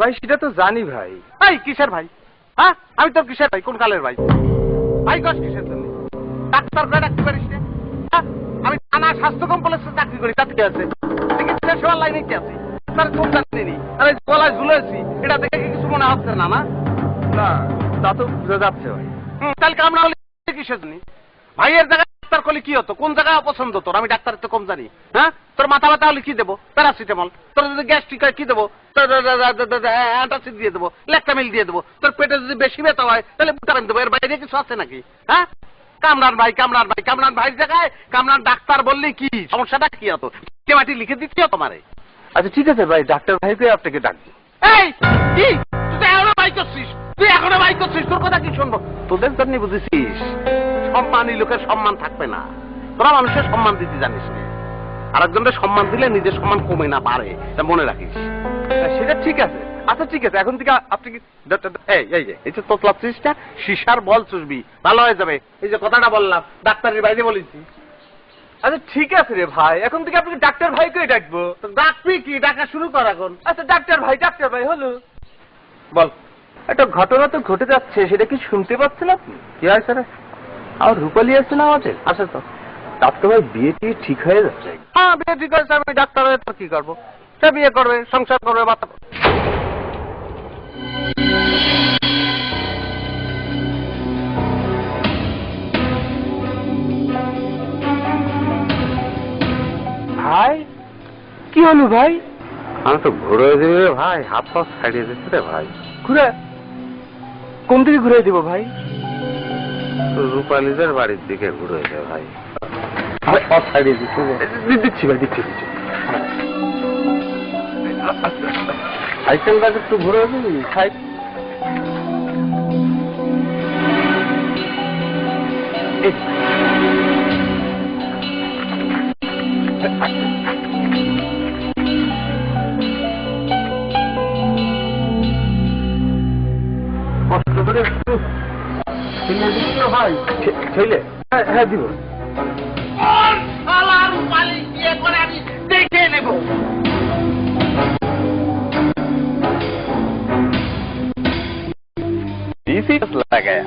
ভাই সেটা তো জানি ভাই। এই কিসের ভাই? হ্যাঁ আমি তোর কিসের ভাই? কোন কালের ভাই? ভাই কস কিসের জন্য? ডাক্তার করে ডাকতে পারিস না? আমি থানা স্বাস্থ্য কমপ্লেক্সে চাকরি করি, তাতে কি আছে? চিকিৎসা সেবার লাইনে কি আছে? তার কোন জানি আর এই গলায় ঝুলেছি, এটা দেখে কিছু মনে হচ্ছে না? না না তা তো বোঝা যাচ্ছে ভাই। তাহলে কামড়া হলে কিসের জন্য? ভাইয়ের জায়গায় ডাক্তার করলে কি হতো? কোন জায়গায় অপছন্দ তোর? আমি ডাক্তার তো কম জানি। হ্যাঁ তোর মাথা ব্যথা হলে কি দেবো? প্যারাসিটামল। তোর যদি গ্যাস্ট্রিক হয় কি দেবো? অ্যান্টাসিড দিয়ে দেবো, ল্যাক্টামিল দিয়ে দেবো। তোর পেটে যদি বেশি ব্যথা হয় তাহলে বুটামিন দেবো। এর বাইরে কিছু আছে নাকি? হ্যাঁ কামরান ভাই, কামরান ভাই, কামরান ভাইয়ের জায়গায় কামরান ডাক্তার বললি কি সমস্যাটা কি হতো? কে মাটি লিখে দিচ্ছি তোমারে? আচ্ছা ঠিক আছে ভাই, ডাক্তার ভাইকে আপনাকে ডাকবো। এই কি তুই এখনো ভাই করছিস? তুই এখনো ভাই করছিস? তোর কথা কি শুনবো? তোদের জন্য বুঝেছিস সম্মানী লোকের সম্মান থাকবে না। তোরা মানুষের সম্মান দিতে জানিস না। আরেকজনের সম্মান দিলে নিজের সম্মান কমে না পারে, তা মনে রাখিস। সেটা ঠিক আছে। আচ্ছা ঠিক আছে, এখন থেকে আপনি কি এই যে তোতলা চিজটা শিশার বল চুষবি, ভালো হয়ে যাবে। এই যে কথাটা বললাম ডাক্তারের বাইরে বলেছি। আচ্ছা ঠিক আছে রে ভাই, এখন থেকে আপনাকে ডাক্তার ভাই করে ডাকবো। ডাকবি কি? ডাকা শুরু কর এখন। আচ্ছা ডাক্তার ভাই হলো। বল। একটা ঘটনা তো ঘটে যাচ্ছে, সেটা কি শুনতে পাচ্ছেন আপনি? কি হয়েছে রে? আর রূপালী আছে না আমাদের? আছে তো। ডাক্তার ভাই বিয়ে টিয়ে ঠিক হয়ে যাচ্ছে। হ্যাঁ বিয়ে ঠিক হয়েছে। আমি ডাক্তার হয়ে তো কি করবো? সে বিয়ে করবে, সংসার করবে, বাচ্চা। ভাই কি হলো ভাই? আমি তো ঘুরে দিবে ভাই, হাত পা ছাড়িয়ে দিচ্ছে রে ভাই। ঘুরে কোন দিকে ঘুরে দিব ভাই? রূপালীদের বাড়ির দিকে ঘুরে দেবে ভাই। ছাড়িয়ে দিচ্ছি ভাই, দিচ্ছি। সাইকেলটাকে একটু ঘুরে দিবি। কষ্ট করে একটু ছেলে দিবি তো ভাই? ছেলে? হ্যাঁ দিব। রূপালী বিয়ে করে আমি দেখে নেব। লাগায়া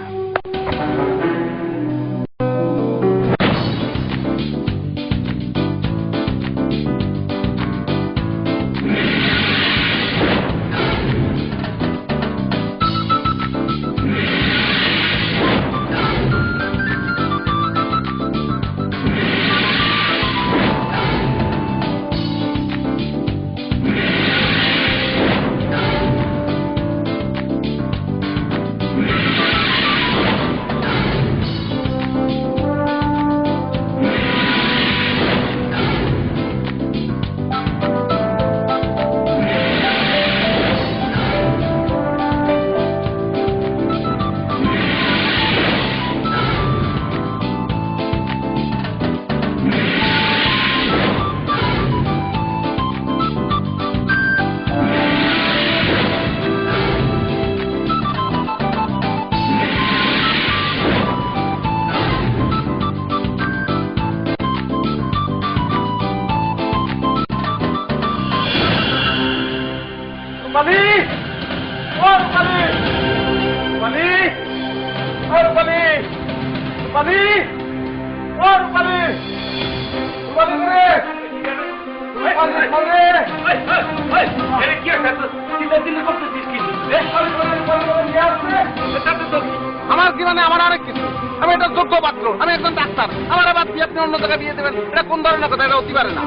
আমার কি মানে? আমার অনেক কিছু। আমি এটা যোগ্য পাত্র, আমি একজন ডাক্তার। আমার বাদ দিয়ে আপনি অন্য জায়গায় বিয়ে দেবেন, এটা কোন ধরনের কথা? এটা হতে পারে না।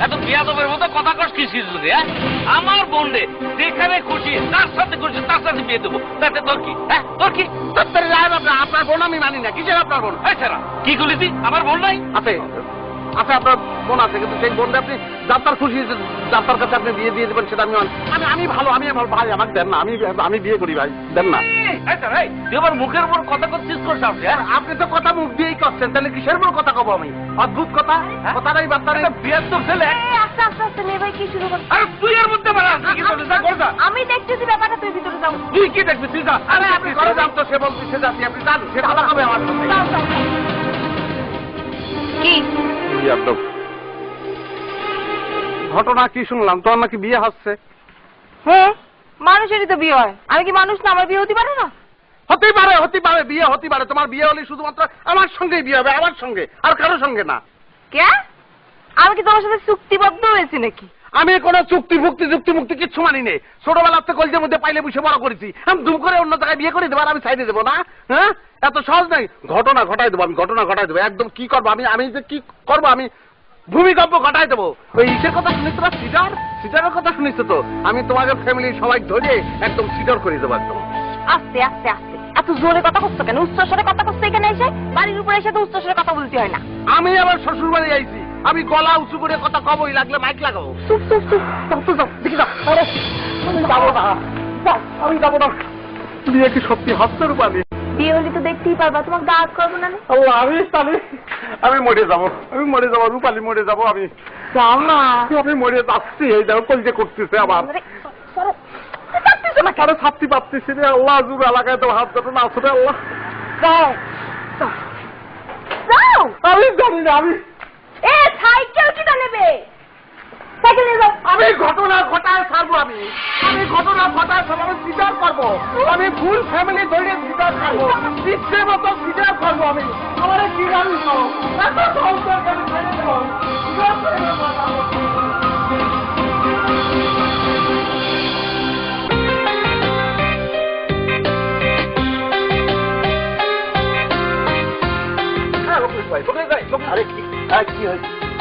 এত বিয়াদবের মতো কথা কস কি? আমার বোনরে যেখানে খুশি তার সাথে খুশি তার সাথে বিয়ে দেবো, তাতে তোর কি? তোর কি? আপনার বোন আমি মানি না। কিসের আপনার বোন? কি করলি তুই? আমার বোন নাই? আছে আছে, আপনার বোন আছে, কিন্তু সেই বোনটা আপনি যাত্রার খুশি যাত্রার কাছে আপনি বিয়ে দিয়ে দেবেন, সেটা আমি ভালো ভাই, আমাকে দেন না। আমি বিয়ে করি ভাই, দেন না। তুই আমার মুখের উপর কথা করছিস? আপনি তো কথা মুখ দিয়েই করছেন, তাহলে কিসের উপর কথা কব আমি? অদ্ভুত কথা, কথাটাই বার্তা নেই। বিয়ের তো ছেলে। তুই এর মধ্যে আমি দেখতেছি ব্যাপারটা, তুই ভিতরে যাও। তুই কি দেখবি? তুই যা। আরে আপনি ঘরে যান তো, সে বলতেছে যাচ্ছি, আপনি যান, সে ভালো হবে আমার সাথে। কি ঘটনা কি শুনলাম? তোমার নাকি বিয়ে হচ্ছে? হ্যাঁ মানুষেরই তো বিয়ে হয়, আমি কি মানুষ না? আমার বিয়ে হতে পারে না? হতেই পারে, বিয়ে হতে পারে। তোমার বিয়ে হলে শুধুমাত্র আমার সঙ্গেই বিয়ে হবে, আমার সঙ্গে, আর কারোর সঙ্গে না। কে? আমি কি তোমার সাথে চুক্তিবদ্ধ হয়েছি নাকি? আমি কোনো চুক্তি মুক্তি কিচ্ছু মানি নেই। ছোটবেলার থেকে কলজের মধ্যে পাইলে বসে বড় করেছি। আমি দুম করে অন্য জায়গায় বিয়ে করে দেবো আর আমি সাইডে দেবো না? হ্যাঁ, এত সহজ নাই। ঘটনা ঘটাই দেবো, আমি ঘটনা ঘটাই দেবো। একদম কি করবো আমি যে কি করবো, আমি ভূমিকম্প ঘটাই দেবো। ওই ইসের কথা শুনিস তোরা, সিটারের কথা শুনিস তো? আমি তোমাদের ফ্যামিলির সবাই ধরে একদম সিটার করে দেবো একদম। আস্তে আস্তে আস্তে, এত জোরে কথা করছো কেন? উচ্চস্বরে কথা করছো এখানে এসে? বাড়ির উপরে এসে তো উচ্চস্বরে কথা বলতে হয় না। আমি আবার শ্বশুর বাড়ি আইছি, আমি গলা উঁচু করে কথা কবই, লাগলে মাইক লাগাবো। চুপ চুপ চুপ, যাও দেখি যাও। আরে আমি যাবো না, আমি যাবো না। বিয়ে কি সত্যি হচ্ছে রূপালী? বিয়ে হলে তো দেখতেই পারবা, তোমাকে দাওয়াত করবো না? আল্লাহ, আমি মরে যাবো, রূপালী মরে যাবো। আমি যাও না। আমি মরে যাচ্ছি, এই দেখো কলজে করতেছে আমার। আরে ছাপতে পারতেছি রে আল্লাহ, জুর এলাকায় তো হাত যাবে না আসলে আল্লাহ। যাও যাও। আমি জানি না, আমি সাইকেল কিনা নেবে? সাইকেল নিয়ে যাও। আমি ঘটনা ঘটায় ছাড়বো, আমি ঘটনা ঘটায় ছাড়বো, আমি স্বীকার করবো। আমি ফুল ফ্যামিলি ধরে স্বীকার করবো, ইচ্ছে মতো স্বীকার করবো। আমি আমার কি জানি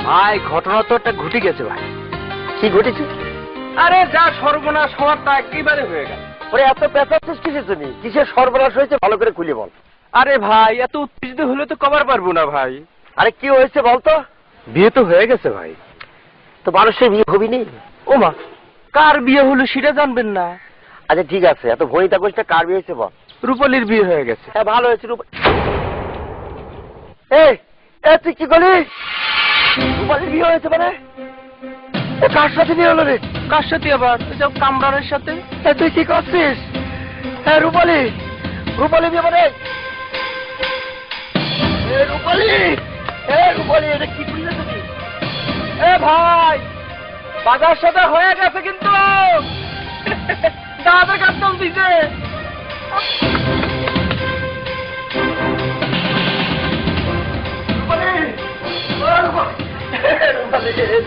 ভাই ঘটনা তো একটা ঘটে গেছে ভাই। কি ঘটেছে? আরে যা সর্বনাশ হওয়ার তা একেবারে হয়ে গেল। ওরে এত পেঁচাচ্ছিস কিসের জন্য? কিসের সর্বনাশ হয়েছে ভালো করে খুলে বল। আরে ভাই এত উত্তেজিত হলে তো কবার পারবো না ভাই। আরে কি হয়েছে বলতো? বিয়ে তো হয়ে গেছে ভাই। তো মানুষের বিয়ে হবি নি? ও মা, কার বিয়ে হলো সেটা জানবেন না? আচ্ছা ঠিক আছে, এত ভনিতা কোষটা কার বিয়ে হয়েছে বল। রূপালীর বিয়ে হয়ে গেছে। হ্যাঁ ভালো হয়েছে। এই তুই কি করলি? রূপালীর বিয়ে হয়েছে মানে? কার সাথে বিয়ে হলো রে? কার সাথে আবার? কামরানের সাথে। তুই কি করছিস? হ্যাঁ রূপালী বিয়ে মানে? রূপালী এটা কি করলে তুমি? ভাই বাজার সাথে হয়ে গেছে কিন্তু দাদা কাটল দিছে।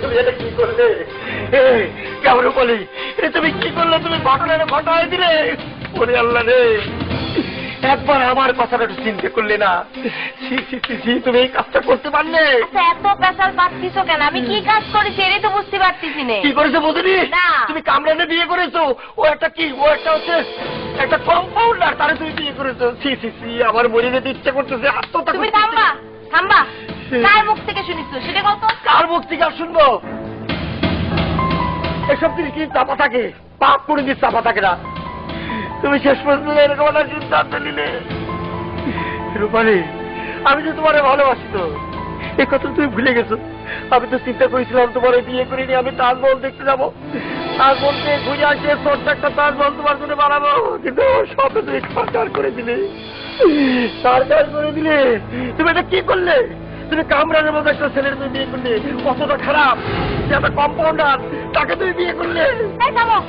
তুমি এটা কি করলে? কেমন রূপালী তুমি কি করলে? তুমি ঘটনায় দিলে। ওরে আল্লাহ রে, একবার আমার কথাটা একটু চিন্তা করলে না? তুমি এই কাজটা করতে পারলে? এত পেশাল পাচ্ছিস কেন? আমি কি কাজ করেছি এটাই তো বুঝতে পারতেছি না। কি করেছো বুঝলি? না। তুমি কামরানে বিয়ে করেছো। ও একটা কি? ও একটা হচ্ছে একটা কম্পাউন্ডার, তারে তুমি বিয়ে করেছো। আমার মরে যেতে ইচ্ছা করতেছে, আত্মহত্যা তুমি করতে ইচ্ছে থামবা। কার মুখ থেকে শুনিছো সেটা কত? কার মুখ থেকে আর শুনবো? এসব জিনিস কি চাপা থাকে? পাপ করে দিয়ে চাপা থাকে না। তুমি শেষ পর্যন্ত এরকম একটা সিদ্ধান্ত নিলে। রূপালী, আমি তো তোমারে ভালোবাসি, তো এই কথা তুমি ভুলে গেছো। আমি তো চিন্তা করেছিলাম তোমার বিয়ে করে নিয়ে আমি তাজমহল দেখতে যাবো, তাজমহল থেকে ঘুরে আসে ছোট্ট একটা তাজমহল তোমার জন্য বানাবো। কিন্তু সব তুমি সরকার করে দিলে। তুমি এটা কি করলে? তুমি কামরানের মতো একটা ছেলের তুমি বিয়ে করলে, কতটা খারাপ। যে একটা কম্পাউন্ডার, তাকে তুমি বিয়ে করলে। এই থামো,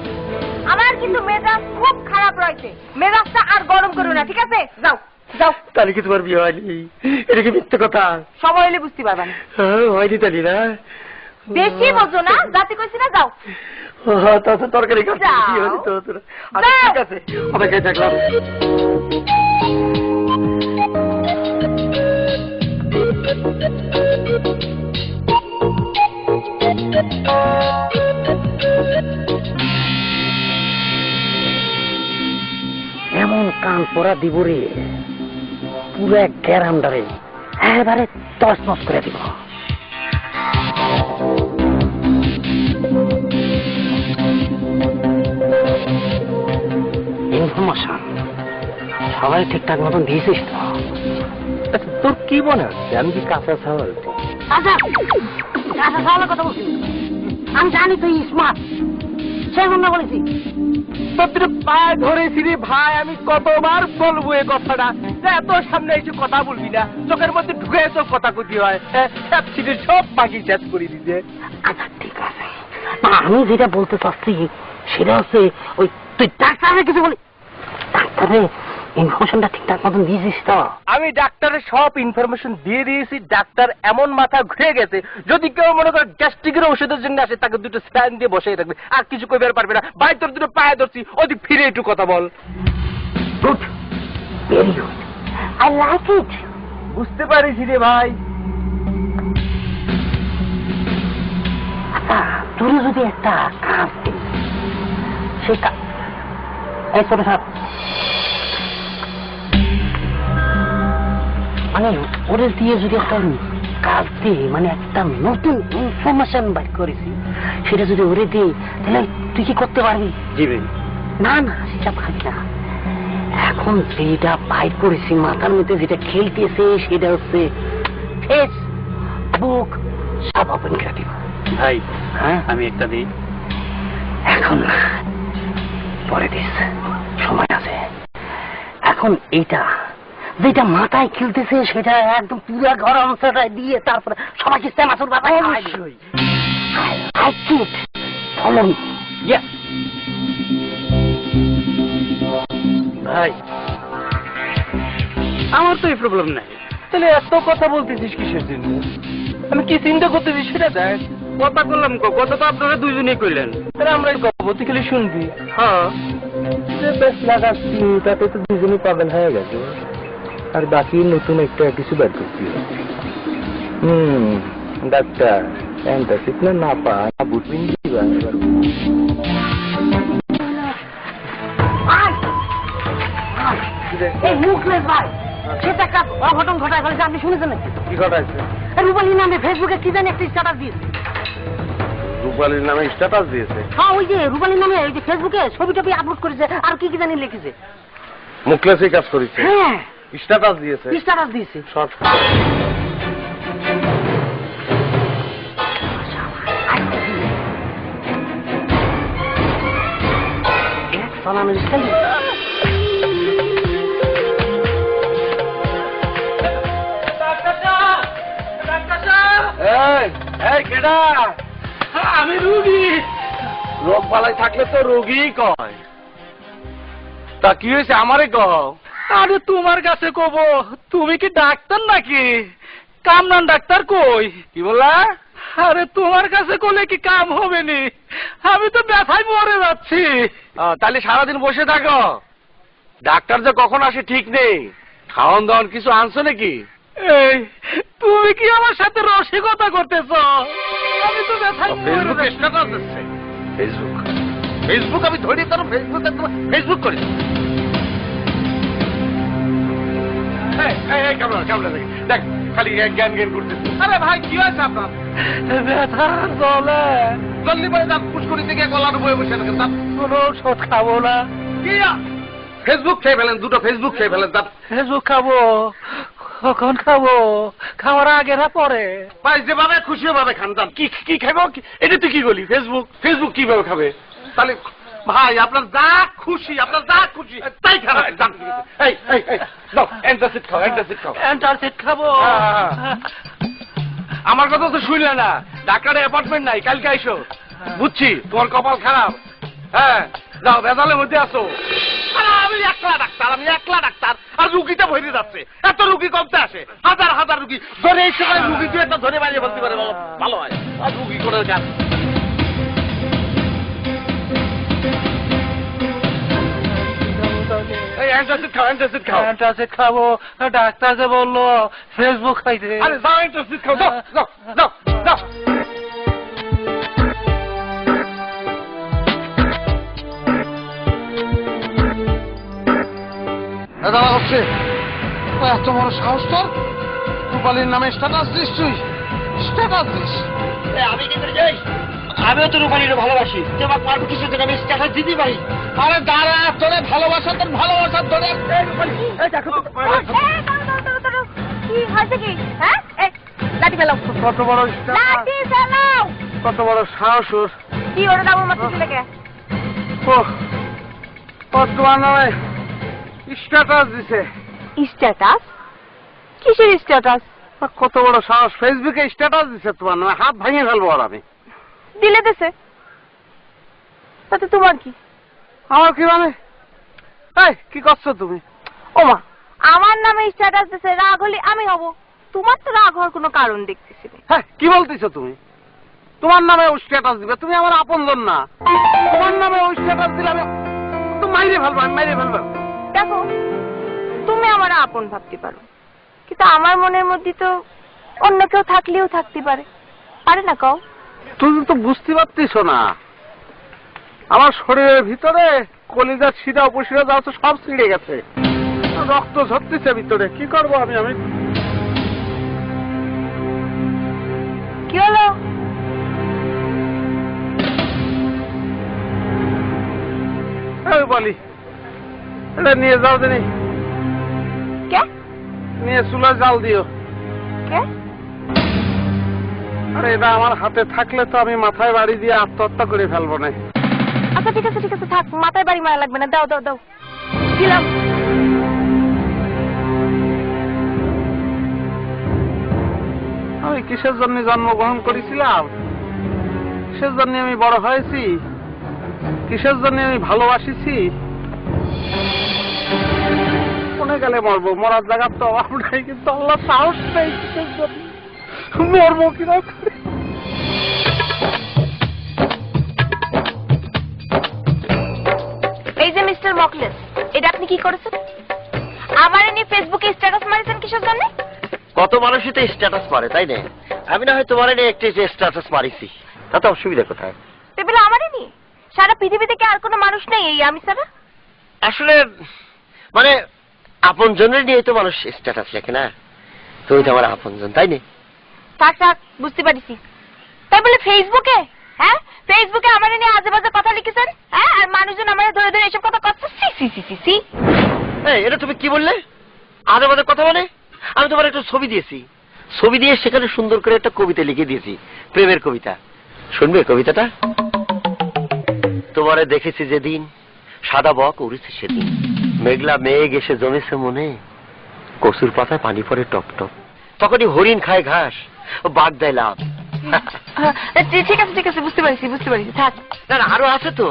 আমার কিন্তু মেজাজ খুব খারাপ রয়েছে। মেজাজটা আর গরম করো না, ঠিক আছে? যাও যাও। তাহলে কি তোমার বিয়ে হয়নি? এটা কি মিথ্যে কথা? সময় হলে বুঝতে পারবা না। হয়নি তাহলে না? বেশি বোঝো না, জাতি কইছি না। যাও। তাহলে তরকারি খাচ্ছি, যাও। বিয়ে হলি তো তোরা। আচ্ছা ঠিক আছে, অপেক্ষায় থাকলাম। এমন কান পরা দিব রে, পুরো এক গ্যারান্ডারে এবারে তছনছ করে দিব। ইনফরমেশন সবাই ঠিকঠাক মতন দিয়েছিস তো? তোর কি মনে হচ্ছে আমি কি কাঁচা ছাওয়াল? আচ্ছা আচ্ছা, তাহলে কথা বলছি। আমি জানি তুই স্মার্ট, সেই জন্য বলেছি। তোর পায়ে ধরেছি রে ভাই, আমি কতবার বলবো এই কথাটা যে এত সামনে এসে কথা বলবি না, চোখের মধ্যে ঢুকে তো কথা কতি হয়। সব বাকি শেষ করে দিতে। আচ্ছা ঠিক আছে, না আমি যেটা বলতে চাচ্ছি সেটা হচ্ছে ওই তুই ডাক্তারে কিছু বলি? ডাক্তারে ইনফরমেশনটা ঠিকঠাক মতন দিয়েছিস তো? আমি ডাক্তারের সব ইনফরমেশন দিয়ে দিয়েছি। ডাক্তার এমন মাথা ঘুরে গেছে, যদি কেউ মনে করে গ্যাস্ট্রিকের ওষুধের জন্য আসে তাকে দুটো স্ট্যান্ড দিয়ে বসে রাখবে, আর কিছু কইবার পারবে না। ভাই তোর দুটো পায়ে ধরছি, ওদিক ফিরে একটু কথা বল। Good, very good, I like it. বুঝতে পারিস রে ভাই। আচ্ছা, তোর যদি একটা কাজ দিই, সেই কাজ, এই ছোট সাপ, মানে ওদের দিয়ে যদি একটা কাজ দিই, মানে একটা নতুন ইনফরমেশন বাইর করেছি, সেটা যদি ওরে দিই, তাহলে তুই কি করতে পারবি? জিবে না না, সেটা ভাবি না। এখন যেটা বাইর করেছি মাথার মধ্যে, যেটা খেলতেছে, সেটা হচ্ছে ফেসবুক সব ওপেন করে দিব। ভাই হ্যাঁ, আমি একটা দিই। এখন না, পরে দিস, সময় আছে। এখন এইটা যেটা মাথায় খেলতেছে, সেটা একদম পুরো ঘর অংশটায় দিয়ে তারপরে সবাইকে সেমাসুর বাবাই ফলো মি। ভাই আমার তো এই প্রবলেম নাই, তাহলে এত কথা বলতেছিস কিসের জন্য? আমি কি চিন্তা করতেছি সেটা দেখ। কথা বললাম, কথা তো আপনারা দুইজনেই কইলেন, তাহলে আমরা কব, তুই খালি শুনবি। হ্যাঁ, যে বেশ লাগাচ্ছি তাতে তো দুজনই পাগল হয়ে গেছে, আর বাকি নতুন একটা কিছু বের করতে হবে। ডাক্তার অ্যান্টাসিড না পা না বুটবিন দিবা এবার। এই মুখলেস ভাই, সেটা একটা অঘটন ঘটায় ফেলেছে, আপনি শুনেছেন নাকি? কি ঘটাইছে? রূপালী নামে ফেসবুকে কি জানি একটা স্ট্যাটাস দিয়েছে। রূপালীর নামে স্ট্যাটাস দিয়েছে? হ্যাঁ, ওই যে রূপালী নামে ওই যে ফেসবুকে ছবি টবি আপলোড করেছে, আর কি কি জানি লিখেছে। মুখলেসই কাজ করেছে? হ্যাঁ, স্ট্যাটাস দিয়েছে? স্ট্যাটাস দিয়েছে। শর্ট সালামের স্টাইল। আমি রুগী। রোগ বালাই থাকলে তো রোগী কয়। তা কি হয়েছে আমারে কও? আরে তোমার কাছে কব, তুমি কি ডাক্তার নাকি? কামরান ডাক্তার কই? কি বললা? আরে তোমার কাছে করলে কি কাম হবে নি? আমি তো ব্যথায় মরে যাচ্ছি। তাহলে সারাদিন বসে থাকো? ডাক্তার যে কখন আসে ঠিক নেই। খাওয়ান দাওয়ান কিছু আনছো নাকি? এই তুমি কি আমার সাথে রসিকতা করতেছ? আমি তো ব্যথায় মরে ফেসবুকে যাচ্ছি। স্ট্যাটাস দিচ্ছে? ফেসবুক ফেসবুক আমি ধরি, তার ফেসবুক করি। কেমন দেখ, খালি জ্ঞান জ্ঞান করতেছি। আরে ভাই কি হয়েছে আপনার? ব্যথা চলে। জলদি করে যান, পুষ্করি থেকে গলার বয়ে বসে থাকেন। কোনো ওষুধ খাবো না। কি ফেসবুক খেয়ে ফেলেন, দুটো ফেসবুক খেয়ে ফেলেন। ফেসবুক খাবো? কখন খাবো? খাওয়ার আগে না পরে? ভাই যেভাবে খুশি ভাবে খান। যান, কি কি খাবো? এটা তুই কি বলি? ফেসবুক ফেসবুক কিভাবে খাবে? তাহলে ভাই আপনার যা খুশি, আপনার যা খুশি তাই খান। যান, এই এই এই দাও, অ্যান্টাসিড খাও, অ্যান্টাসিড খাও। অ্যান্টাসিড খাবো? আমার কথা তো শুনলে না। ডাক্তারের অ্যাপয়েন্টমেন্ট নাই, কালকে আইসো। বুঝছি তোমার কপাল খারাপ। হ্যাঁ, যাও, ভেজালের মধ্যে আসো। আমি একলা ডাক্তার, আমি একলা ডাক্তার, আর রুগীটা ভরে যাচ্ছে। এত রুগী কমতে আসে, হাজার হাজার রুগী ধরে। এই সময় রুগী তুই একটা ধরে বানিয়ে বলতে পারে, ভালো হয়। আর রুগী করে যান। এই অ্যান্টাসিড খাও, অ্যান্টাসিড খাও। অ্যান্টাসিড খাবো? ডাক্তার যে বললো ফেসবুক খাইতে। আরে যাও, অ্যান্টাসিড খাও, যাও যাও যাও যাও। দাদা হচ্ছে এত বড় সাহস তোর? রূপালীর নামে স্ট্যাটাস দিস তুই? Status this? আমি কি করে যাই? আমিও তো রূপালীরে ভালোবাসি, তোমার পারবো কিছু থেকে আমি স্ট্যাটাস দিতে পারি। আরে দাঁড়া, তোরে ভালোবাসা, তোর ভালোবাসা ধরে। কি হয়েছে কি? হ্যাঁ, লাঠি ফেলাও। কত বড় লাঠি ফেলাও। কত বড় সাহস ওর! কি ওরে দাম মারতে লেগে? তোমার নামে স্ট্যাটাস দিছে। স্ট্যাটাস? কিসের স্ট্যাটাস? কত বড় সাহস, ফেসবুকে স্ট্যাটাস দিছে তোমার নামে। হাত ভেঙে ফেলবো আর আমি। দিলে দেশে, তাতে তোমার কি? আমার কি মানে? এই কি করছো তুমি? ওমা, আমার নামে স্ট্যাটাস দিছে, রাগ হলে আমি হব। তোমার তো রাগ হওয়ার কোনো কারণ দেখতেছি না। হ্যাঁ, কি বলতেছো তুমি? তোমার নামে ওই স্ট্যাটাস দিবে? তুমি আমার আপনজন না। তোমার নামে ওই স্ট্যাটাস দিলে আমি তো মাইরে ফেলবো, আমি মাইরে ফেলবো। দেখো, তুমি আমার আপন ভাবতে পারো, কিন্তু আমার মনের মধ্যে তো অন্য কেউ থাকলেও থাকতে পারে, পারে না কও? তুমি তো বুঝতে পারতেছো না, আমার শরীরের ভিতরে কলিজার শিরা উপশিরা যাও তো সব ছিঁড়ে গেছে, রক্ত ঝরতেছে ভিতরে। কি করবো আমি? কি হলো? বলি, এটা নিয়ে যাও দিনি, কে নিয়ে চুলা জাল দিও। কে? আরে এটা আমার হাতে থাকলে তো আমি মাথায় বাড়ি দিয়ে আত্মহত্যা করে ফেলবো না। আচ্ছা ঠিক আছে, ঠিক আছে, থাক, মাথায় বাড়ি মারা লাগবে না, দাও দাও দাও, দিলাম। আমি কিসের জন্য জন্মগ্রহণ করেছিলাম, কিসের জন্য আমি বড় হয়েছি, কিসের জন্য আমি ভালোবাসিছি, মনে গেলে মরবো, মরার জায়গার তো অভাব নাই, কিন্তু আল্লাহ সাহস নেই কিসের জন্য মরবো কিনা। এই যে মিস্টার মকলেস, এটা আপনি কি করেছেন? আমার নিয়ে ফেসবুকে স্ট্যাটাস মারিছেন কিসের জন্য? কত মানুষই তো স্ট্যাটাস মারে, তাই না? আমি না হয় তোমার নিয়ে একটি স্ট্যাটাস মারিছি, তাতে অসুবিধা কোথায়? পেপেলা আমারই নিয়ে? সারা পৃথিবীতে কি আর কোনো মানুষ নেই এই আমি ছাড়া? আসলে মানে আপনজনের নিয়ে তো মানুষ স্ট্যাটাস লেখে না, তুমি তো আমার আপনজন, তাই না? থাক থাক, বুঝতে পারিছি। তাই বলে ফেসবুকে, হ্যাঁ, ফেসবুকে আমার নিয়ে আজে বাজে কথা লিখেছেন, হ্যাঁ, আর মানুষজন আমার ধরে ধরে এসব কথা করছে। সি সি সি সি সি। এই, এটা তুমি কি বললে? আজে বাজে কথা মানে? আমি তোমার একটা ছবি দিয়েছি, ছবি দিয়ে সেখানে সুন্দর করে একটা কবিতা লিখে দিয়েছি, প্রেমের কবিতা। শুনবে কবিতাটা? তোমারে দেখেছি যেদিন, সাদা বক উড়েছে সেদিন, মেঘলা মেঘ এসে জমেছে মনে, কচুর পাতায় পানি পড়ে টপ টপ, তখনই হরিণ খায় ঘাস, বাঘ দেয় লাভ। ঠিক আছে ঠিক আছে, বুঝতে পারছি বুঝতে পারছি, থাক। না না, আরো আছে তো।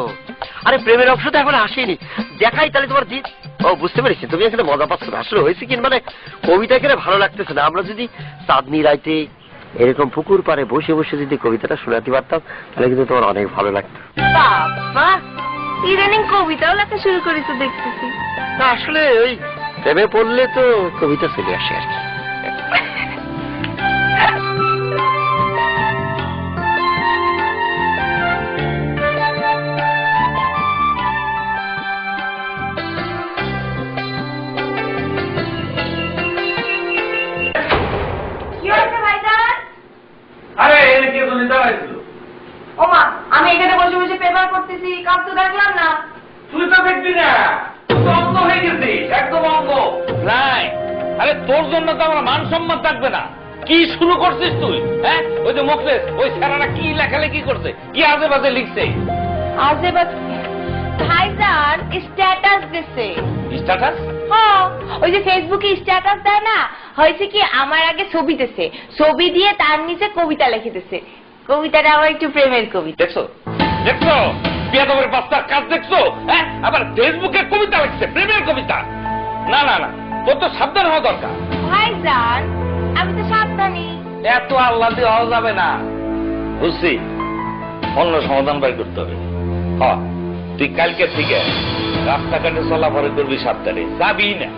আরে প্রেমের অংশ তো এখন আসেনি, দেখাই তাহলে তোমার দিন। ও, বুঝতে পেরেছি, তুমি এখানে মজা পাচ্ছ না। আসলে হয়েছে কি, মানে কবিতা এখানে ভালো লাগতেছে না। আমরা যদি চাঁদনি রাইতে এরকম পুকুর পাড়ে বসে বসে যদি কবিতাটা শোনাতে পারতাম, তাহলে কিন্তু তোমার অনেক ভালো লাগতো। বাবা, ইদানিং কবিতাও লেখা শুরু করেছে দেখতেছি। না, আসলে ওই প্রেমে পড়লে তো কবিতা চলে আসে আর কি। কি হয়েছে ভাইজান? আরে এনে কে তুমি দাঁড়াইছিল? ওমা, আমি এখানে বসে বসে পেপার করতেছি, কাজ তো দেখলাম না। তুই তো দেখবি না, তুই তো অন্ধ হয়ে গেছিস, একদম অন্ধ। নাই, আরে তোর জন্য তো আমার মান সম্মান থাকবে না। কি শুরু করছিস তুই? হ্যাঁ, ওই যে মুখলেস, ওই স্যারারা কি লেখালেখি করছে, কি আজে বাজে লিখছে। আজে বাজে ভাইজান স্ট্যাটাস দিছে। স্ট্যাটাস? হ্যাঁ, ওই যে ফেসবুকে স্ট্যাটাস দেয় না, হয়েছে কি আমার আগে ছবি দিছে, ছবি দিয়ে তার নিচে কবিতা লিখে দিছে। কবিতাটা আমার একটু প্রেমের কবিতা। দেখছো দেখছো বিয়াদবের বাচ্চার কাজ দেখছো? হ্যাঁ, আবার ফেসবুকে কবিতা লিখছে, প্রেমের কবিতা। না না না, তোর তো সাবধান হওয়া দরকার। ভাইজান, আমি তো সাবধানী। এত আল্লাহ দিয়ে হওয়া যাবে না, বুঝছি? অন্য সমাধান বের করতে হবে। হ্যাঁ, তুই কালকে থেকে রাস্তাঘাটে চলাফেরা করবি সাবধানে, যাবি না,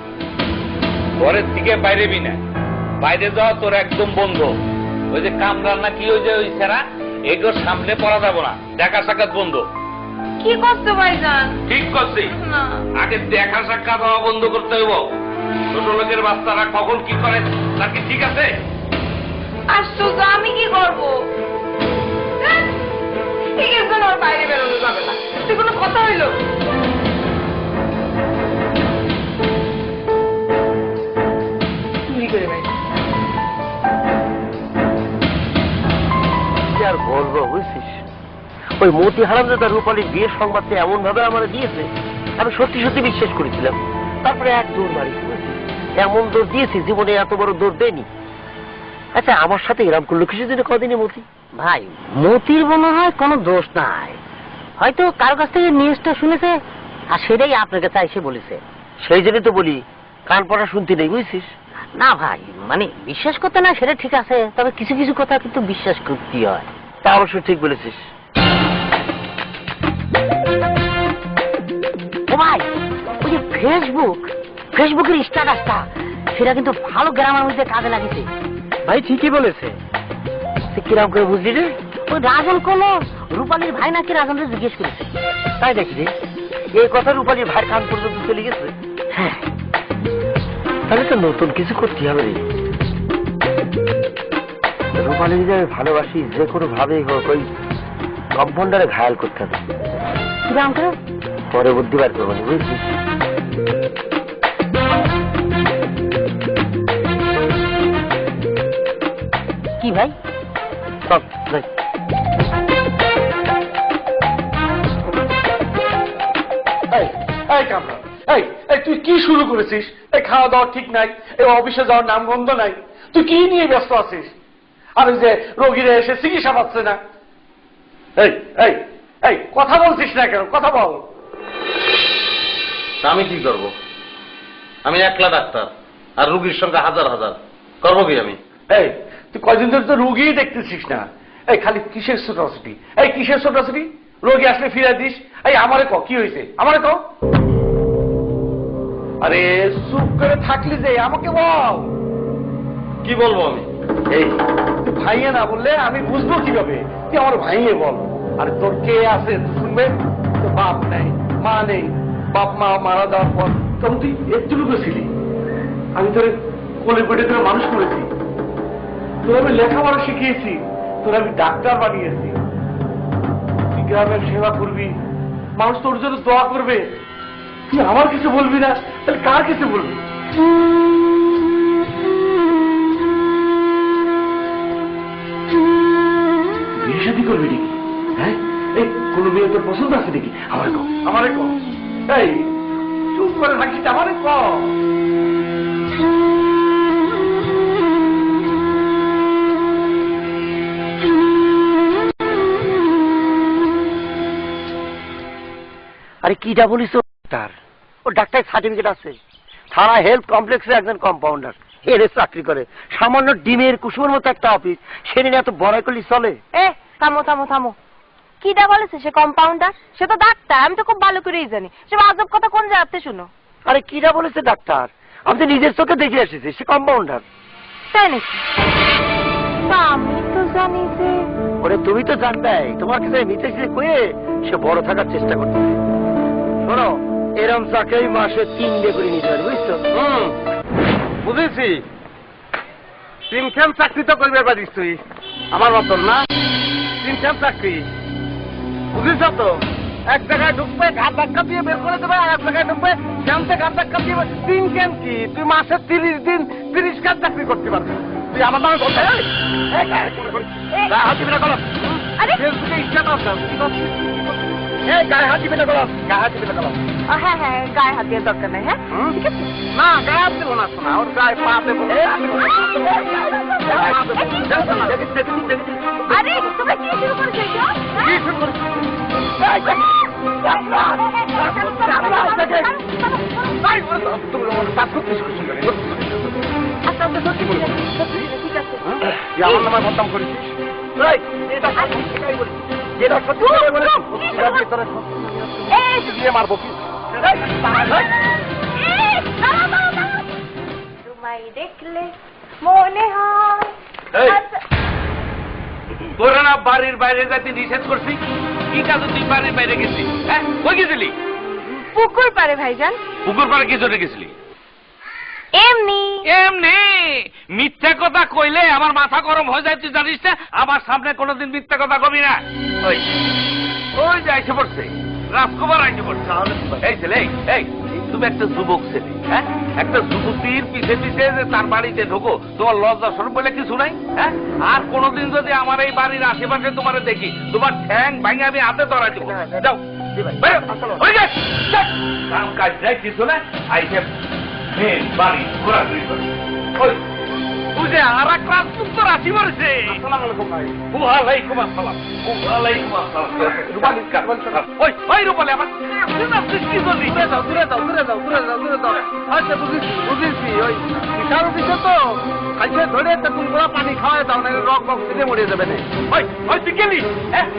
ঘরের থেকে বাইরেবি না। বাইরে যাওয়া তোর একদম বন্ধ। ওই যে কামরান না কি, ওই যে ওই সেরা, এগুলোর সামনে পড়া যাবো না, দেখা সাক্ষাৎ বন্ধ। কি করছো ভাইজান? ঠিক করছি, না, আগে দেখা সাক্ষাৎ হওয়া বন্ধ করতে হইব। ছোট লোকের বাচ্চারা কখন কি করে তা কি ঠিক আছে? আশ্চর্য, আমি কি করবো? ঠিক আছে, ওর বাইরে বেরোনো যাবে না। তুই কোনো কথা হইলো? কি আর বলবো, বুঝছিস? ওই মতি হারামজাদা রূপালীর বিয়ের সংবাদটা এমন ভাবে আমার দিয়েছে, আমি সত্যি সত্যি বিশ্বাস করেছিলাম। তারপরে এক দৌড় মারিছি, এমন দৌড় দিয়েছি জীবনে এত বড় দৌড় দেয়নি। আচ্ছা, আমার সাথে এরকম করলো কিছুদিনে কদিনে মতি? ভাই, মতির মনে হয় কোনো দোষ নাই, হয়তো কারো কাছ থেকে নিউজটা শুনেছে, আর সেটাই আপনার কাছে এসে বলেছে। সেই জন্যই তো বলি কান পড়া শুনতে নেই, বুঝছিস? না ভাই, মানে বিশ্বাস করতে না সেটা ঠিক আছে, তবে কিছু কিছু কথা কিন্তু বিশ্বাস করতে হয়। তা অবশ্য ঠিক বলেছিস। ও ভাই, ওই যে ফেসবুকের স্ট্যাটাসটা, সেটা কিন্তু ভালো গ্রামের মধ্যে কাজে লাগিয়েছে। ভাই ঠিকই বলেছে। তুই কিরম করে বুঝলি রে? ওই রাজন করলো, রূপালীর ভাই নাকি রাজনকে জিজ্ঞেস করেছে। তাই নাকি রে? এই কথা রূপালীর ভাইয়ের কান পর্যন্ত চলে গেছে? হ্যাঁ, তাহলে তো নতুন কিছু করতে হবে রে। রূপালী যদি আমি ভালোবাসি, যে কোনো ভাবেই হোক ওই কম্পাউন্ডারে ঘায়াল করতে হবে। কিরম করে? পরে বুদ্ধি বার করবো, বুঝছিস? কি ভাই? সব যাই। এই কামরান, এই এই তুই কি শুরু করেছিস? এই খাওয়া দাওয়া ঠিক নাই, এই অফিসে যাওয়ার নাম গন্ধ নাই, তুই কি নিয়ে ব্যস্ত আছিস? আর ওই যে রোগীরা এসে চিকিৎসা পাচ্ছে না। এই এই এই কথা বলছিস না কেন? কথা বল। আমি কি করব? আমি একলা ডাক্তার, আর রুগীর সংখ্যা হাজার হাজার, করবো কি আমি? এই তুই কয়দিন ধরে তো রোগীই দেখতেছিস না। এই খালি কিসের ছোটাছুটি? এই কিসের ছোটাছুটি? রোগী আসলে ফিরে দিস। এই আমারে ক, কি হয়েছে আমারে ক। আরে চুপ করে থাকলি যে, আমাকে বল। কি বলবো আমি? এই তুই ভাইয়ে না বললে আমি বুঝবো কিভাবে? তুই আমার ভাইয়ে বল। আর তোর কে আছে শুনবে? তোর বাপ নেই, মা নেই। বাপ মা মারা যাওয়ার পর তখন তুই একটুকু ছিলি। আমি তোর কোলে পেটে করে মানুষ করেছি, তোর আমি লেখাপড়া শিখিয়েছি, তোর আমি ডাক্তার বানিয়েছি। তুই গ্রামের সেবা করবি, মানুষ তোর জন্য দোয়া করবে। তুই আমার কিছু বলবি না, তাহলে কার কিছু বলবি? বিয়ে শাদী করবি নাকি? হ্যাঁ, এই কোন মেয়ে তোর পছন্দ আছে নাকি? আমারে কও, আমারে কও। এই চুপ করে থাকিস, আমারে কও। আরে কিটা বলিস? ডাক্তার, ও ডাক্তার সার্টিফিকেট আছে, থানা হেলথ কমপ্লেক্সে একজন কম্পাউন্ডার, এর চাকরি করে। সামান্য ডিমের কুসুমের মতো একটা অফিস, সে নিয়ে এত বড় করলি চলে? এ থামো থামো থামো, কিটা বলেছে সে কম্পাউন্ডার? সে তো ডাক্তার, আমি তো খুব ভালো করেই জানি। সে আজব কথা কোন জায়গাতে শুনো? আরে কিটা বলেছে ডাক্তার? আমি তো নিজের চোখে দেখে এসেছি, সে কম্পাউন্ডার। তাই নাকি? তা আমি তো জানি যে। ওরে তুমি তো জানবে, তোমার কাছে মিথ্যে কয়ে সে বড় থাকার চেষ্টা করতেছে। শোনো, এরম চাকরি মাসে 3 করে নিতে পারে, বুঝছো? বুঝেছি। তিনখান চাকরি তো করবে পারিস তুই, আমার মতন না। তিনখান চাকরি বুঝিস তো? এক জায়গায় ঢুকবে, ঘাট ধাক্কা দিয়ে বের করে দেবে, আর এক জায়গায় ঢুকবে, সেখানে ঘাট ধাক্কা দিয়ে। তিনখান কি? তুই মাসে 30 দিন 30 খান চাকরি করতে পারবি। তুই আমার নামে বলতে আরে গায়ে হাত দিবি না, গলাম গায়ে হাত দিবি না, গলাম। হ্যাঁ হ্যাঁ, গায়ে হাত দিয়ে দরকার নাই। হ্যাঁ ঠিক আছে। না গায়ে হাত দেবো না, শোনা ওর গায়ে পা দেবো। আরে তুমি কি শুরু করেছো? কি শুরু করেছিস? আমার নামে বদনাম করেছিস? যেটা সত্যি দিয়ে মারবো কি? তোমায় দেখলে মনে হয়। তোরা না বাড়ির বাইরে যাইতে নিষেধ করছি? কি কাজে তুই বাড়ির বাইরে গেছিলি? হ্যাঁ, কই গেছিলি? পুকুর পারে ভাইজান। পুকুর পাড়ে কি জন্য গেছিলি? এমনি। এমনি মিথ্যা কথা কইলে আমার মাথা গরম হয়ে যায়, তুই জানিস না? আমার সামনে কোনোদিন মিথ্যা কথা কবি না। ওই ওই যে আইসে পড়ছে, রাজকুমার আইসে পড়ছে। এই ছেলে, এই তুমি একটা যুবক ছেলে, হ্যাঁ, একটা যুবতীর পিছে পিছে যে তার বাড়িতে ঢোকো, তোমার লজ্জা শরম বলে কিছু নাই? হ্যাঁ, আর কোনোদিন যদি আমার এই বাড়ির আশেপাশে তোমার দেখি, তোমার ঠ্যাং ভাঙে আমি হাতে ধরাই দেবো। যাও কাম কাজ নাই কিছু না, আইসে বাড়ি ঘোরাঘুরি করে। ওই বুঝে আর এক রাজপুত তো রাশি মারছে। ওয়ালাইকুম আসসালাম। ওয়ালাইকুম আসসালাম। রূপালী ওই ওই রূপালী আমার কি বলি? দূরে যাও দূরে যাও দূরে যাও দূরে যাও দূরে যাও। আচ্ছা বুঝেছি ওই বিশাল অফিসে তো কালকে ধরে তখন পুরো পানি খাওয়ায় দাও না রক বক দিলে মরে যাবে না। ওই ওই তুই গেলি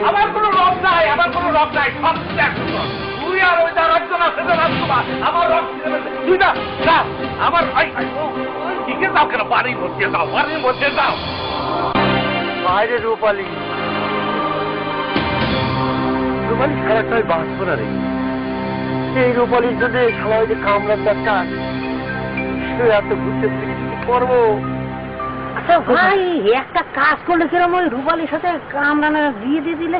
আমার কোনো রক নাই আমার কোনো রক নাই সব ত্যাগ কর। তুই আর ওই যার একজন আছে না রাজকুমার আমার রক তুই না যা আমার দিকে যাও কেন বাড়ির মধ্যে যাও বাড়ির মধ্যে যাও। বাইরে রূপালী রূপালী সারাটাই বাস করা রে এই রূপালীর যদি সবাই যে কামড়ার একটা সে এত ঘুরতে করবো। আচ্ছা ভাই একটা কাজ করলে কিরম ওই রূপালীর সাথে কামরানা দিয়ে দিলে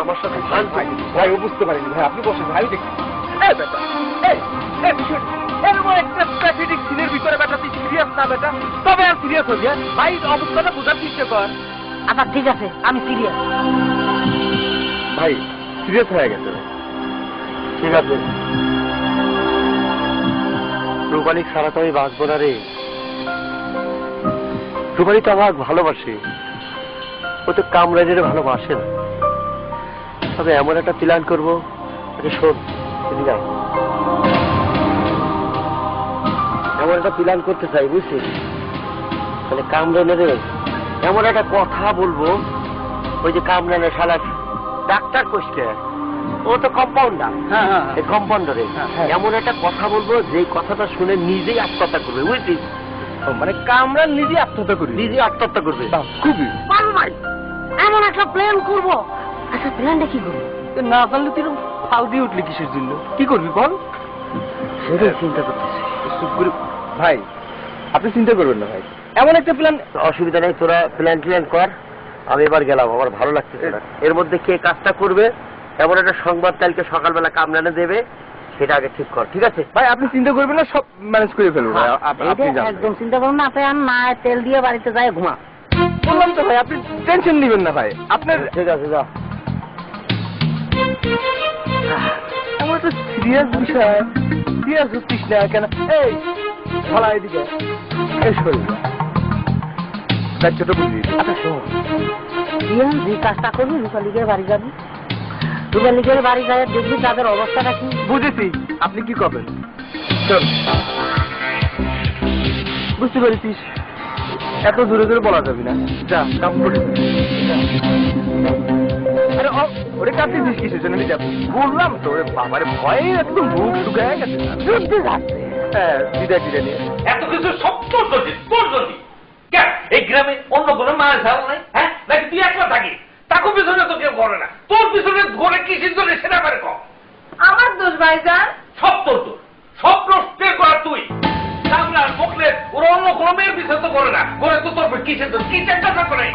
আমার সাথে ভাই ও বুঝতে পারিনি ভাই আপনি বসে ভাই দেখি একটা প্রাকৃতিক সিনের ভিতরে বেটা তুই সিরিয়াস না বেটা তবে আর সিরিয়াস হবি ভাই অবস্থাটা বোঝার চেষ্টা কর। আচ্ছা ঠিক আছে আমি সিরিয়াস ভাই সিরিয়াস হয়ে গেছে ঠিক আছে রূপালী ছাড়া তো আমি বাঁচবো না রে। রূপালী তো আমার ভালোবাসে ও তো কামরাজের ভালোবাসে না তবে এমন একটা প্ল্যান করবো শোন এমন একটা প্ল্যান করতে চাই বুঝছিস তাহলে কামরানের এমন একটা কথা বলবো ওই যে কামরানের শালা ডাক্তার কোষ্ঠে ও তো কম্পাউন্ডার এই কম্পাউন্ডারে এমন একটা কথা বলবো যে কথাটা শুনে নিজেই আত্মহত্যা করবে বুঝছিস মানে কামরান নিজেই আত্মহত্যা করবে নিজেই আত্মহত্যা করবে খুবই ভাই এমন একটা প্ল্যান করবো। আচ্ছা প্ল্যানটা কি করবো? না জানলে তুই ফাল দিয়ে উঠলি কিসের জন্য কি করবি বল? সেটাই চিন্তা করতেছি। ভাই আপনি চিন্তা করবেন না ভাই এমন একটা প্ল্যান অসুবিধা নেই তোরা প্ল্যান কর আমি এবার গেলাম আমার ভালো লাগতেছে না। এর মধ্যে কে কাজটা করবে এমন একটা সংবাদ কালকে সকালবেলা কামরানে দেবে সেটা আগে ঠিক কর ঠিক আছে? ভাই আপনি চিন্তা করবেন না সব ম্যানেজ করে ফেলবো ভাই আপনি একদম চিন্তা করুন না আপনি আর না তেল দিয়ে বাড়িতে যায় ঘুমা। বললাম তো ভাই আপনি টেনশন নেবেন না ভাই আপনার ঠিক আছে যা। এমন একটা সিরিয়াস বিষয় সিরিয়াস হচ্ছিস না কেন? এই ভালো এদিকে এই শরীর দায়িত্বটা বুঝিয়ে আচ্ছা শোন তুই যে কাজটা করবি রূপালীগের বাড়ি যাবি রূপালীগের বাড়ি যায় দেখবি তাদের অবস্থাটা কি। বুঝেছি আপনি কি করবেন চল বুঝতে পেরেছিস এত দূরে দূরে বলা যাবে না যা কাম করে আরে ওরে কাঁদতেছিস কিসের জন্য যা বললাম তো ওরে বাবারে ভয়ে একদম মুখ শুকায় গেছে যুদ্ধে যাচ্ছে হ্যাঁ বিদায় নিয়ে এত কিছু সব তোর জন্য কেন এই গ্রামে অন্য কোনো মাছ ঝাল নাই হ্যাঁ নাকি তুই একলা থাকিস তাকে পিছনে তো কেউ করে না তোর পিছনে ধরে কিসের জন্য সেটা পারে কম আমার দোষ ভাইজান সব তোর তো সব নষ্টের করা তুই কামলার মুখলের ওরা অন্য কোনো মেয়ের পিছনে তো করে না করে তো তোর কিসের জন্য কি চেষ্টা করে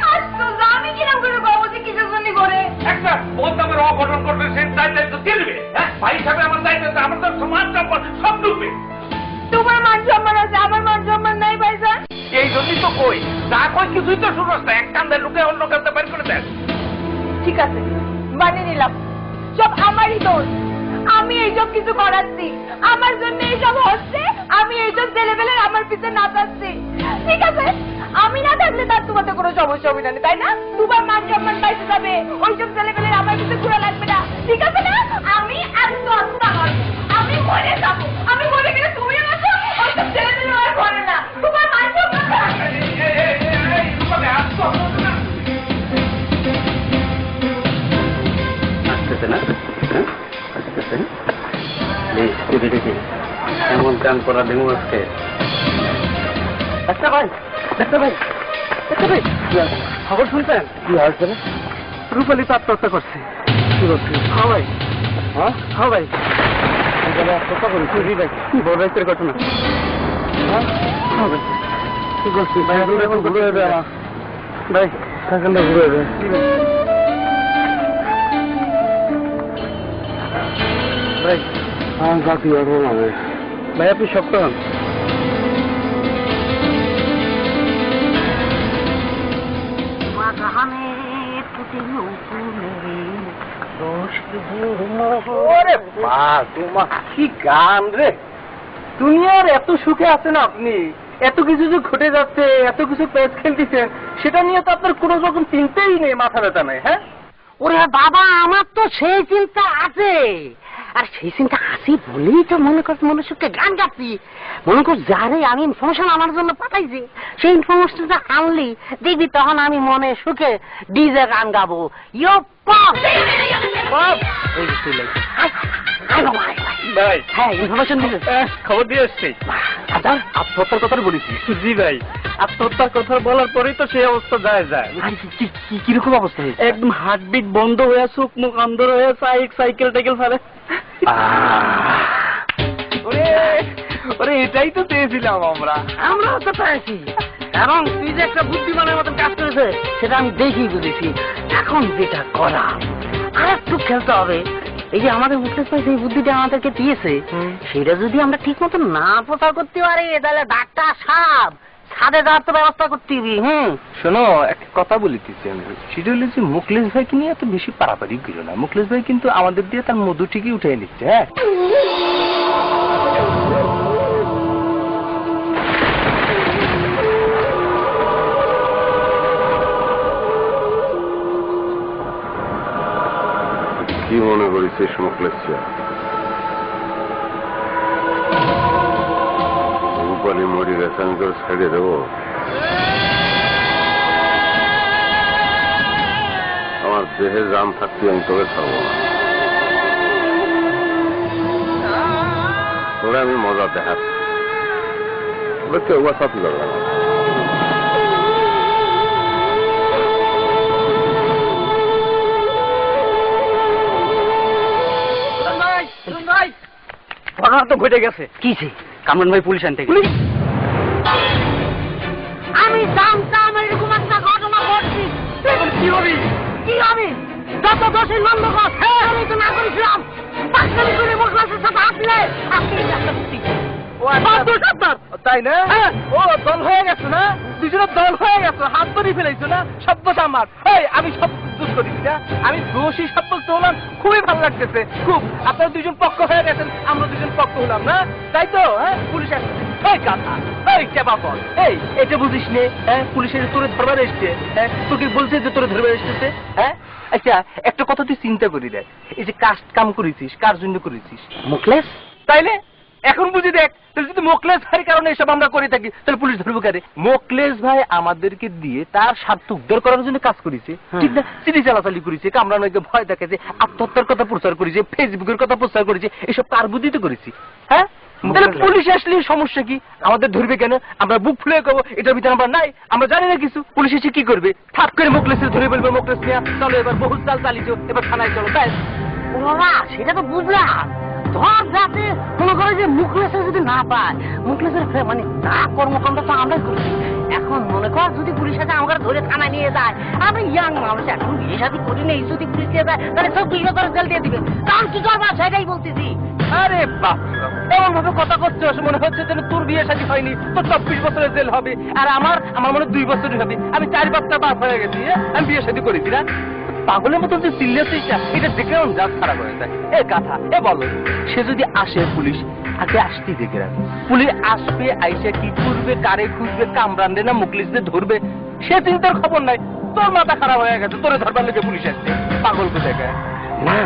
আমি কিরম করে বাবু যে কিসের জন্য করে একটা বদনামের অঘটন করবে সে দায়িত্ব দিয়ে দেবে হ্যাঁ ভাই হিসাবে আমার দায়িত্ব আমার তো সমাজ সম্পদ সব ডুববে তোমার মান সম্মান আছে আমার মান সম্মান নাই ভাইজান এই জন্যই তো কই যা কই কিছুই তো শুনোস না এক কান্দে ঢুকে অন্য কান্দে বের করে দেন ঠিক আছে মানিয়ে নিলাম সব আমারই দোষ আমি এইসব কিছু করাচ্ছি আমার জন্য এইসব হচ্ছে আমি এইসব ছেলেবেলের আমার পিছনে নাচাচ্ছি ঠিক আছে আমি না থাকলে তার তোমাদের কোনো সমস্যা হবে না তাই না তোমার মান সম্মান পাইতে যাবে ওইসব ছেলেবেলের আমার পিছনে ঘোরা লাগবে না ঠিক আছে না আমি আত্মহত্যা করবো আমি মরে যাবো আমি মরে গেলে তুমিও আছো ওইসব ছেলেবেলের আর ঘরে না তোমার মান সম্মান আসতেছে না আসতেছে দেখি এমন গান করা দেবো আজকে আচ্ছা ভাই খবর শুনছেন কি হয়েছে রূপালী তো আত্মহত্যা করছে হ্যাঁ ভাই হ্যাঁ ভাই আত্মহত্যা করেছি বড় রাইতের ঘটনা কি করছি ভাই এখন ঘুরে যাবে ভাই সেখানটা ঘুরে যাবে ভাই আমার জাতি অর্ডার হবে ভাই আপনি সব করেন ওরে মা তোমার কি গান রে দুনিয়ার এত সুখে আছেন আপনি, এত কিছু যে ঘটে যাচ্ছে, এত কিছু প্যাচ খেলতেছেন, সেটা নিয়ে তো আপনার কোনো রকম চিন্তাই নেই, মাথা ব্যথা নেই। হ্যাঁ ওরে বাবা, আমার তো সেই চিন্তা আছে, আর সেই চিন্তা আছে বলেই তো মনে কর মনুষ্যকে গান গাচ্ছি। মনে কর যারে আমি ইনফরমেশন আমার জন্য পাঠাইছি, সেই ইনফরমেশনটা আনলি দেখবি তখন আমি মনে সুখে ডিজে গান গাবো। ইয়ো পপ পপ এই যে চলে ভাই, হ্যাঁ ইনফরমেশন দিছে, খবর দিয়ে এসছি। আচ্ছা আত্মহত্যার কথা বলেছি। জি ভাই, আত্মহত্যার কথা বলার পরেই তো সেই অবস্থা যায়। কিরকম অবস্থা হয়েছে? একদম হার্টবিট বন্ধ হয়ে, চোখ মুখ অন্ধ হয়ে, সাইকেল টাইকেল ফেলে। ওরে এটাই তো চেয়েছিলাম আমরাও তো পেয়েছি, এবং তুই যে একটা বুদ্ধিমানের মতন কাজ করেছে সেটা আমি দেখি বুঝেছি। এখন যেটা করা, আর একটু খেলতে হবে। এই যে আমাদের মুখলেশ ভাই সেই বুদ্ধিটা আমাদেরকে দিয়েছে, সেটা যদি আমরা ঠিক মতো না প্রচার করতে পারি, তাহলে ডাক্তার সাহেব ছাদে যাওয়ার তো ব্যবস্থা করতে হবে। শোনো, একটা কথা বলিতেছি আমি, সেটা হলো যে মুখলেশ ভাইকে নিয়ে এত বেশি পারাপারি করো না। মুখলেশ ভাই কিন্তু আমাদের দিয়ে তার মধু ঠিকই উঠে নিচ্ছে। হ্যাঁ কি মনে করিস মুখলেশিয়া? রূপালী মরি গেছে, আমি তোর ছেড়ে দেবো? আমার দেহে জান থাকতে আমি তোকে ছাড়বো না। তোরে আমি মজা দেখাচ্ছি, তোকে কেউ সাথে যাবে না। ঘটনা তো ঘটে গেছে। কিছে? কামরান ভাই পুলিশ আনতে গেছে। আমি জানতাম এরকম একটা ঘটনা ঘটছি। এখন কি হবে? কি হবে? যত দোষী নন্দকর আমি তো না করেছিলাম। পাঁচখানি করে মুখলেসের সাথে আসলে আপনি একটা বুদ্ধি। তাই না? ও দল হয়ে গেছে না? দুজনের দল হয়ে গেছে, হাত ধরে ফেলাইছো না? সভ্যতা আমার। আমি সব দোষ করেছি না? আমি দোষী সাব্যস্ত হলাম, খুবই ভালো লাগতেছে। খুব আপনারা দুজন পক্ষ হয়ে গেছেন, আমরা দুজন পক্ষ হলাম না? তাই তো? পুলিশ আসছে। গাধা, কেবাপল, এটা বুঝিস নে? পুলিশের তোরে ধরবার এসছে। তোকে বলছে যে তোরে ধরবার এসতেছে। আচ্ছা, একটা কথা তুই চিন্তা করি দেখ, এই যে কাম করেছিস, কার জন্য করেছিস? মুখলেস তাইলে এখন বুঝি দেখ, যদি মোকলেশ ভাইয়ের কারণে এসব আমরা করে থাকি, তাহলে পুলিশ ধরবো কারে? মোকলেশ ভাই আমাদেরকে দিয়ে তার স্বার্থ উদ্ধার করার জন্য কাজ করেছে, ঠিক না? চিঠি চালাচালি করেছে, কামরানকে ভয় দেখাচ্ছে, আত্মহত্যার কথা প্রচার করেছে, ফেসবুকের কথা প্রচার করেছে, এসব কার বুদ্ধিতে করেছি? হ্যাঁ, তাহলে পুলিশ আসলে সমস্যা কি? আমাদের ধরবে কেন? আমরা বুক ফুলে কব এটার ভিতরে আমরা নাই, আমরা জানি না কিছু। পুলিশ এসে কি করবে? ঠাপ করে মোকলেসে ধরে বলবে, মোকলেস নিয়ে চলো এবার বহু চাল চালিয়েছো, এবার থানায় চলো। তাই ওরা সেটা তো বুঝলাম। ধর যাতে মনে করে যে মুখলেসে যদি না পায়, মুখলেসের মানে না কর্মকাণ্ড তো আমরাই করছি। এখন মনে কর যদি পুলিশ সাথে আমাকে ধরে থানায় নিয়ে যায়, আমি ইয়াং মানুষ, এখন বিয়ে শাদী করি নেই, যদি পুলিশ নিয়ে যায় তাহলে সব 2 বছর জেল দিয়ে দিবে। কারণ কি করবা সেটাই বলতেছি। আরে বাপ, এমন ভাবে কথা করছো মনে হচ্ছে যেন তোর বিয়ে শাদী হয়নি, তোর 24 বছরের জেল হবে, আর আমার মনে 2 বছরই হবে। আমি 4 বাচ্চা বাপ হয়ে গেছি, আমি বিয়ে শাদী করেছি না? পাগলের মতন যে সিরিয়াস এটা দেখে আমার জাত খারাপ হয়ে যায়। গাথা, বলো, সে যদি আসে পুলিশ আগে আসতে দেখে রাখবে। পুলিশ আসবে, আইসা কি করবে, কারে খুঁজবে, কামরানরে না মুখলিশদের ধরবে, সে চিন্তার খবর নাই। তোর মাথা খারাপ হয়ে গেছে, তোরে ধরবার লেগে পুলিশ আসছে। পাগল কোথায় না,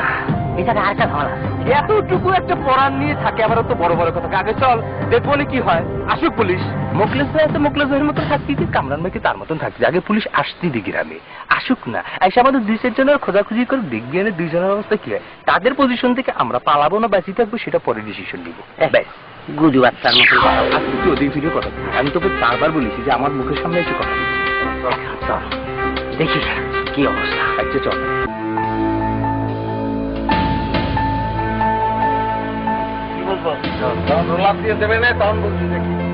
এটা আরেকটা ঝামেলা আছে। এতটুকু একটা পড়ান নিয়ে থাকে, আবার তো বড় বড় কথা। আগে চল দেখবো কি হয়। আসুক পুলিশ। মোকলেশ ভাই আছে, মোকলেশ ভাইয়ের মতন থাকতে দিই, কামরান ভাইকে তার মতন থাকতে। আগে পুলিশ আসতে দিই গ্রামে, আসুক না, এসে আমাদের 2-4 জনের খোঁজাখুঁজি করে দেখবি না 2 জনের অবস্থা কি হয়। তাদের পজিশন থেকে আমরা পালাবো না বাঁচি থাকবো, সেটা পরে ডিসিশন নিবো। ব্যাস, গুজু বাচ্চার মতো আজকে তুই ওদের ফিরে কথা বলি। আমি তোকে 4বার বলেছি যে আমার মুখের সামনে এসে কথা বলছি। চল দেখি কি অবস্থা। আচ্ছা চল।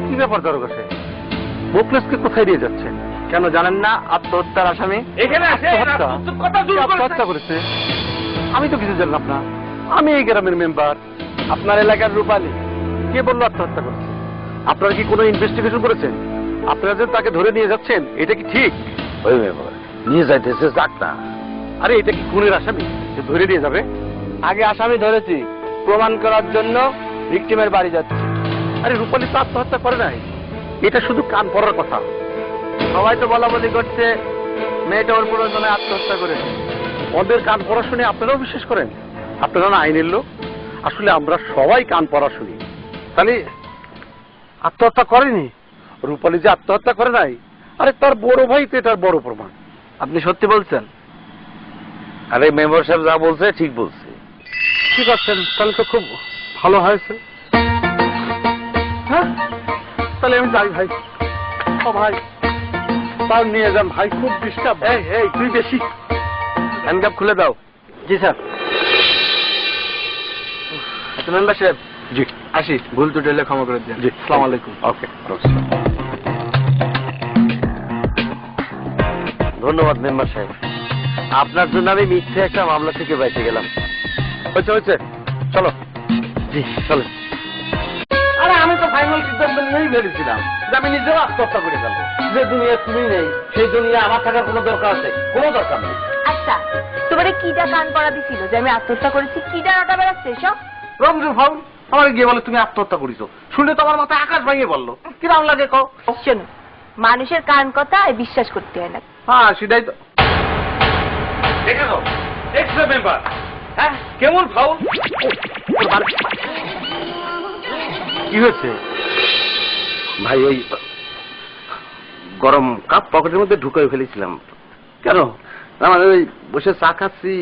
কি ব্যাপার তোর কাছে? মোকলেসকে কোথায় দিয়ে যাচ্ছে? কেন জানেন না আত্মহত্যার আসামি এখানে আত্মহত্যা করেছে? আমি তো কিছু জানলাম না। আমি এই গ্রামের মেম্বার, আপনার এলাকার রূপালী। কে বললো আত্মহত্যা করেছে? আপনারা কি কোনো ইনভেস্টিগেশন করেছেন? আপনারা যে তাকে ধরে নিয়ে যাচ্ছেন, এটা কি ঠিক? ওই মেম্বার নিয়ে যাইতেছে, যাক না। আরে এটা কি খুনের আসামি যে ধরে নিয়ে যাবে? আগে আসামি ধরেছি, প্রমাণ করার জন্য ভিকটিমের বাড়ি যাচ্ছি। আরে রূপালী তো আত্মহত্যা করে নাই, এটা শুধু কান পড়ার কথা। সবাই তো বলা বলি করছে মেয়েটা ওর প্রয়োজনে আত্মহত্যা করেছে। ওদের কান পড়া শুনে আপনারাও বিশ্বাস করেন? আপনারা না আইনের লোক, আসলে আমরা সবাই কান পড়া শুনি। তাহলে আত্মহত্যা করেনি? রূপালী যে আত্মহত্যা করে নাই, আরে তার বড় ভাই তো এটার বড় প্রমাণ। আপনি সত্যি বলছেন? আরে মেম্বার সাহেব যা বলছে ঠিক বলছে। ঠিক আছেন, তাহলে তো খুব ভালো হয়েছে। হ্যাঁ, তাহলে আমি যাই ভাই। ও ভাই, তার নিয়ে যান ভাই, খুব ডিস্টার্ব। এই তুই বেশি হ্যান্ডকাপ খুলে দাও। জি স্যার। আচ্ছা মেম্বার সাহেব, জি আসি, ভুল ত্রুটি হলে ক্ষমা করে দিন। জি, আসসালামু আলাইকুম। ওকে। ধন্যবাদ মেম্বার সাহেব, আপনার জন্য আমি মিথ্যে একটা মামলা থেকে বেঁচে গেলাম। হয়েছে, চলো। জি চলো। আরে আমি তো ফাইনাল সিদ্ধান্ত নিয়েই ভেবেছিলাম যে আমি নিজেও আত্মহত্যা করে ফেলবো। যে দুনিয়া তুমি নেই, সেই দুনিয়া আমার থাকার কোনো দরকার আছে? কোনো দরকার নেই। আচ্ছা, তোমারে কিটা কান পড়া দিছিল যে আমি আত্মহত্যা করেছি? কিটা আটা বেড়াচ্ছে সব? রঞ্জু ফাউল আমার গিয়ে বলে তুমি আত্মহত্যা করিছো, শুনলে তো আমার মাথায় আকাশ ভাঙিয়ে বললো। কিরম লাগে কও? শোনো, মানুষের কান কথা বিশ্বাস করতে হয় না। হ্যাঁ সেটাই তো। দেখো এক্সট্রা মেম্বার, হ্যাঁ কেমন ফাউল? কি হয়েছে ভাই? ওই গরম কাপ পকেটের মধ্যে ঢুকাই ফেলেছিলাম। কেন? মানে ওই বসে চা খাচ্ছি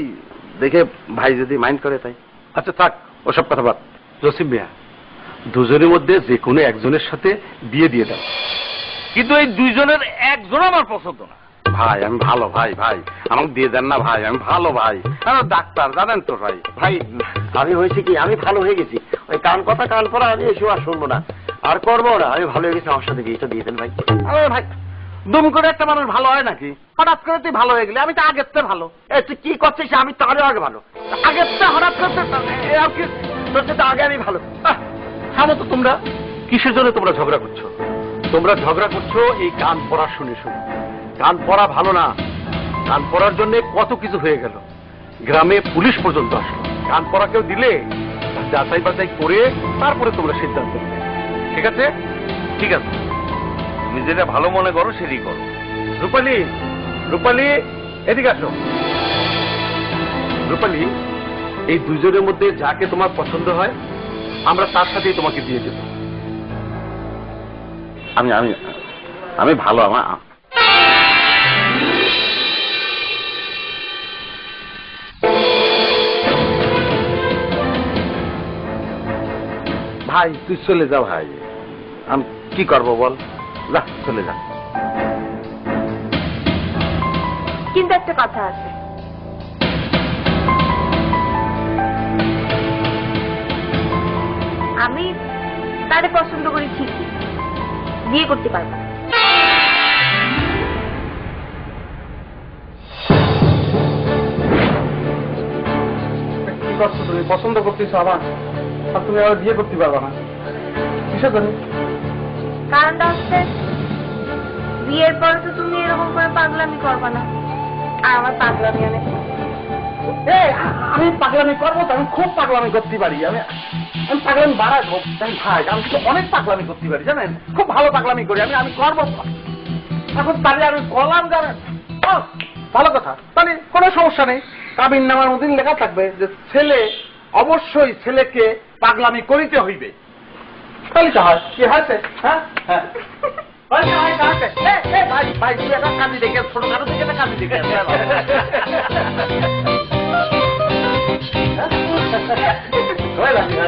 দেখে ভাই যদি মাইন্ড করে তাই। আচ্ছা থাক, ওসব কথা বাদ। জসিম মিয়া, দুজনের মধ্যে যে কোনো একজনের সাথে বিয়ে দিয়ে দাও। কিন্তু এই দুইজনের একজন আমার পছন্দ না। ভাই আমি ভালো, ভাই আমাকে দিয়ে দেন না ভাই, আমি ভালো ভাই, আমি ডাক্তার জানেন তো ভাই। ভাই আমি হয়েছে কি, আমি ভালো হয়ে গেছি। ওই কান কথা কান পড়া আমি এসব আর শুনবো না, আর করবো না। আমি ভালো হয়ে গেছি, আমার সাথে বিয়েটা দিয়ে দেন ভাই। আরে ভাই, দুম করে একটা মানুষ ভালো হয় নাকি? হঠাৎ করে তুই ভালো হয়ে গেলি, আমি তো আগের থেকে ভালো। এ তুই কি করছিস? আমি তাহলে আগে ভালো। আগের থেকে হঠাৎ করতে আর কি? তোর সাথে আগে আমি ভালো। থামো তো তোমরা, কিসের জন্য তোমরা ঝগড়া করছো? তোমরা ঝগড়া করছো এই কান পড়া শুনে শুনে। কান পড়া ভালো না, কান পড়ার জন্য কত কিছু হয়ে গেল, গ্রামে পুলিশ পর্যন্ত আসলো। কান পড়া কেউ দিলে যাচাই বাছাই করে তারপরে তোমরা সিদ্ধান্ত নেবে, ঠিক আছে? ঠিক আছে, তুমি যেটা ভালো মনে করো সেটাই করো। রূপালী এদিকে আসো। রূপালী, এই দুজনের মধ্যে যাকে তোমার পছন্দ হয় আমরা তার সাথেই তোমাকে দিয়ে দেব। আমি ভালো। আমার ভাই তুই চলে যা ভাই, আমি কি করবো বল? যা চলে যা। কিন্তু একটা কথা আছে, আমি তারে পছন্দ করি ঠিকই, বিয়ে করতে পারবো না। কি করছো তুমি? পছন্দ করতেছো আবার, আর তুমি আবার বিয়ে করতে পারবা না? কিসের জন্য? কারণটা হচ্ছে বিয়ের পরে তো তুমি এরকম করে পাগলামি করবা না, আর আমার পাগলামি অনেক। আমি পাগলামি করবো তো? আমি খুব পাগলামি করতে পারি। আমি পাগলামি বাড়াবো ভাই, আমি কিন্তু অনেক পাগলামি করতে পারি জানেন, খুব ভালো পাগলামি করি। আমি করবো এখন, তাহলে আমি করলাম জানেন। ভালো কথা, তাহলে কোনো সমস্যা নেই। কাবিন নামার মধ্যে লেখা থাকবে যে ছেলে অবশ্যই ছেলেকে পাগলামি করিতে হইবে। তাহলে তো হয়। কি হয়েছে? হ্যাঁ হ্যাঁ ভাই তুই একটা কাজে দেখে, ছোটখাটো থেকে একটা কাজে দেখে হয়ে যাচ্ছে।